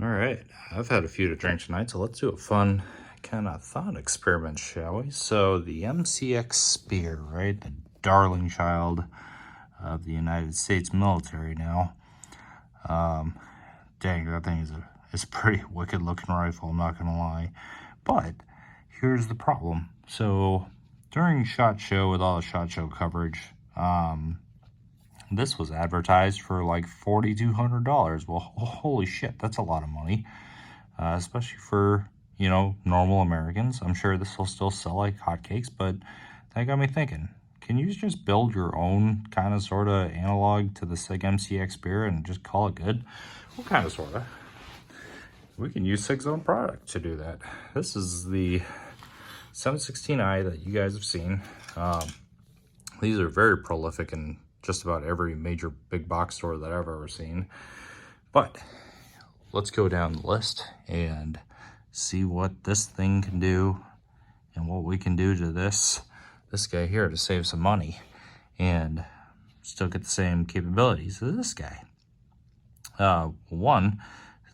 All right, I've had a few to drink tonight, so let's do a fun kind of thought experiment, shall we? So the MCX Spear, right? The darling child of the United States military now. Dang, that thing is a pretty wicked looking rifle, I'm not gonna lie. But here's the problem. So during SHOT Show, with all the SHOT Show coverage, this was advertised for like $4,200. Well, holy shit, that's a lot of money, especially for, you know, normal Americans. I'm sure this will still sell like hotcakes, but that got me thinking, can you just build your own kind of sort of analog to the Sig MCX Spear and just call it good? Well, kind of sort of. We can use Sig's own product to do that. This is the 716i that you guys have seen. These are very prolific in just about every major big box store that I've ever seen. But let's go down the list and see what this thing can do and what we can do to this guy here to save some money and still get the same capabilities as this guy. One,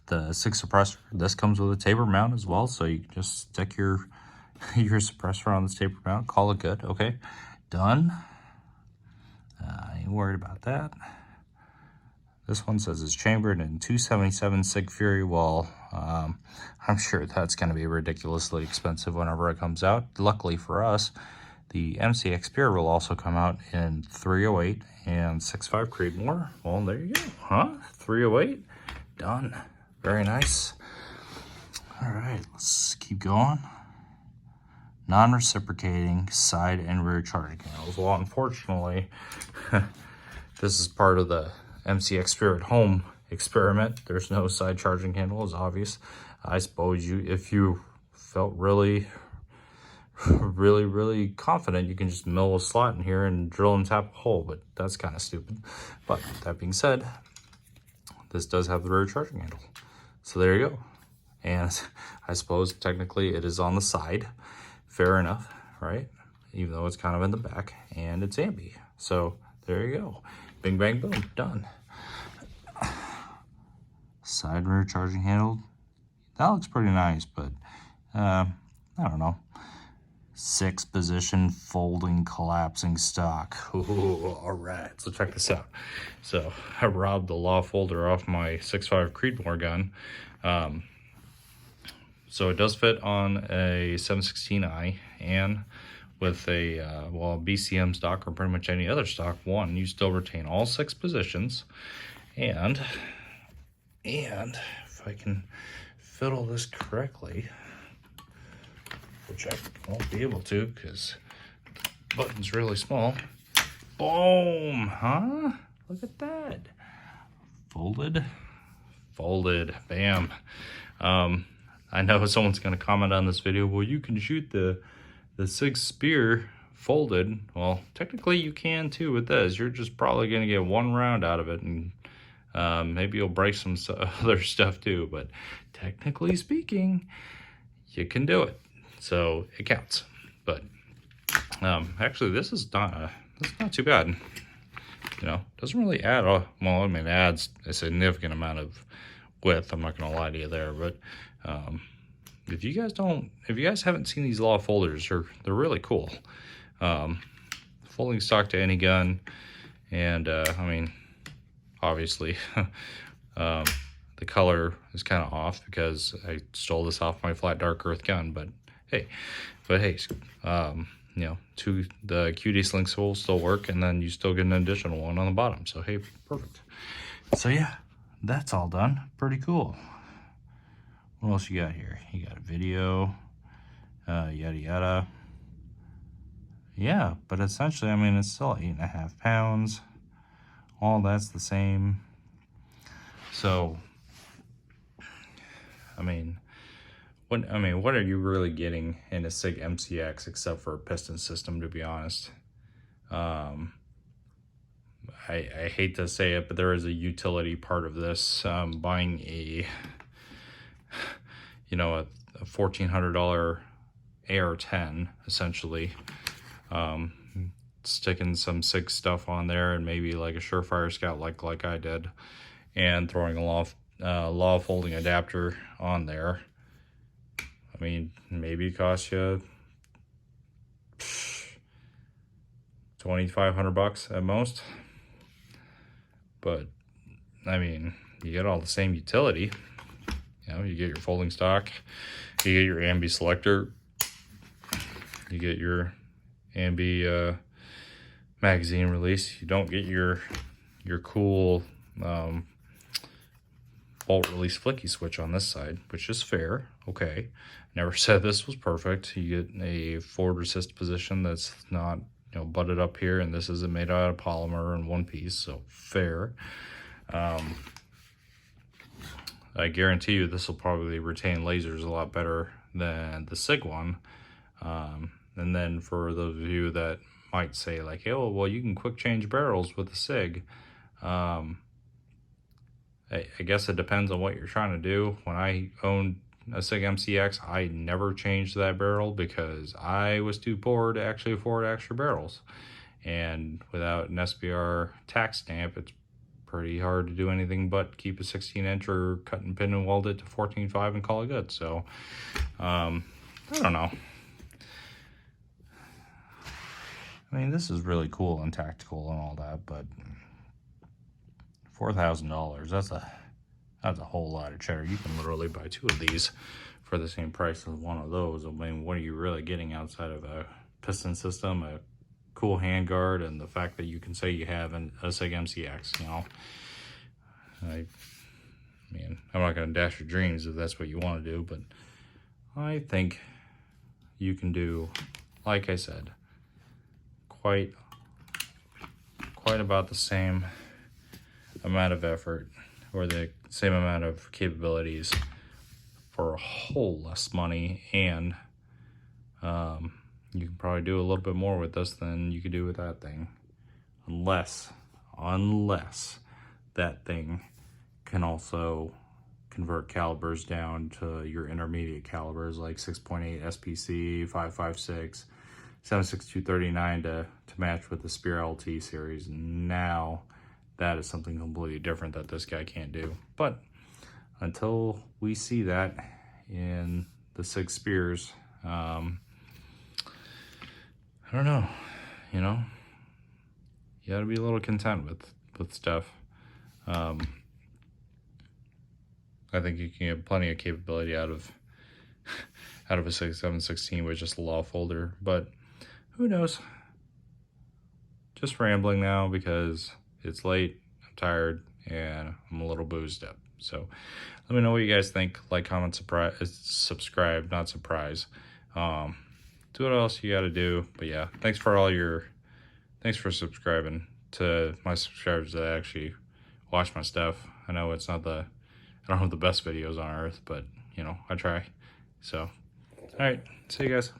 the Sig suppressor. This comes with a taper mount as well, so you can just stick your suppressor on this taper mount, call it good. Okay, done. Ain't worried about that. This one says it's chambered in 277 Sig Fury. Well, I'm sure that's going to be ridiculously expensive whenever it comes out. Luckily for us, the MCX Spear will also come out in 308 and 6.5 Creedmoor. Well, there you go, huh? 308, done. Very nice. All right, let's keep going. Non-reciprocating side and rear charging handles. Well, unfortunately, this is part of the MCX Spear at home experiment. There's no side charging handle, is obvious. I suppose if you felt really confident, you can just mill a slot in here and drill and tap a hole, but that's kind of stupid. But that being said, this does have the rear charging handle. So there you go. And I suppose technically it is on the side. Fair enough, right? Even though it's kind of in the back and it's ambi. So there you go. Bing, bang, boom, done. Side rear charging handle. That looks pretty nice, but I don't know. 6 position folding collapsing stock. Ooh, all right, so check this out. So I robbed the law folder off my 6.5 Creedmoor gun. So it does fit on a 716i, and with a BCM stock or pretty much any other stock one, you still retain all 6 positions. And if I can fiddle this correctly, which I won't be able to because the button's really small. Boom, huh? Look at that. Folded, bam. I know someone's going to comment on this video, well, you can shoot the Sig Spear folded. Well, technically you can too with this. You're just probably going to get 1 round out of it, and maybe you'll break some other stuff too, but technically speaking, you can do it. So it counts. But actually, this is not too bad. You know, doesn't really add, well, I mean, it adds a significant amount of width. I'm not going to lie to you there, but if you guys haven't seen these law folders, they're really cool. Folding stock to any gun, and I mean, obviously, the color is kind of off because I stole this off my flat dark earth gun, but hey, you know, the QD slinks will still work, and then you still get an additional one on the bottom. So hey, perfect. So yeah, that's all done. Pretty cool. What else you got here? You got a video, yada yada. Yeah, but essentially, I mean, it's still 8.5 pounds. All that's the same. So, I mean, what are you really getting in a Sig MCX except for a piston system, to be honest? I hate to say it, but there is a utility part of this. Buying a $1,400 AR-10, essentially, sticking some Sig stuff on there and maybe like a Surefire Scout like I did, and throwing a law folding adapter on there. I mean, maybe it costs you $2,500 at most. But I mean, you get all the same utility. You know, you get your folding stock, you get your ambi selector, you get your ambi magazine release. You don't get your cool bolt release flicky switch on this side, which is fair. Okay, never said this was perfect. You get a forward resist position that's not, you know, butted up here, and this isn't made out of polymer in one piece, so fair. I guarantee you this will probably retain lasers a lot better than the Sig one. And then for those of you that might say like, hey, well, you can quick change barrels with the Sig. I guess it depends on what you're trying to do. When I owned a Sig MCX, I never changed that barrel because I was too poor to actually afford extra barrels. And without an SBR tax stamp, it's pretty hard to do anything but keep a 16-inch or cut and pin and weld it to 14.5 and call it good. So, I don't know. I mean, this is really cool and tactical and all that, but $4,000, that's a whole lot of cheddar. You can literally buy 2 of these for the same price as one of those. I mean, what are you really getting outside of a piston system, a cool handguard, and the fact that you can say you have a Sig MCX, you know? I mean, I'm not going to dash your dreams if that's what you want to do, but I think you can do, like I said, quite about the same amount of effort or the same amount of capabilities for a whole less money, and you can probably do a little bit more with this than you could do with that thing, unless that thing can also convert calibers down to your intermediate calibers like 6.8 SPC, 5.56, 7.6239 to match with the Spear LT series. Now that is something completely different that this guy can't do. But until we see that in the Sig Spears, I don't know, you know, you gotta be a little content with stuff. I think you can get plenty of capability out of a 716 with just a law folder, but who knows? Just rambling now because it's late, I'm tired, and I'm a little boozed up. So let me know what you guys think. Like, comment, subscribe, not surprise. Do what else you gotta do. But yeah, thanks for subscribing to my subscribers that actually watch my stuff. I know I don't have the best videos on earth, but you know, I try. So, all right, see you guys.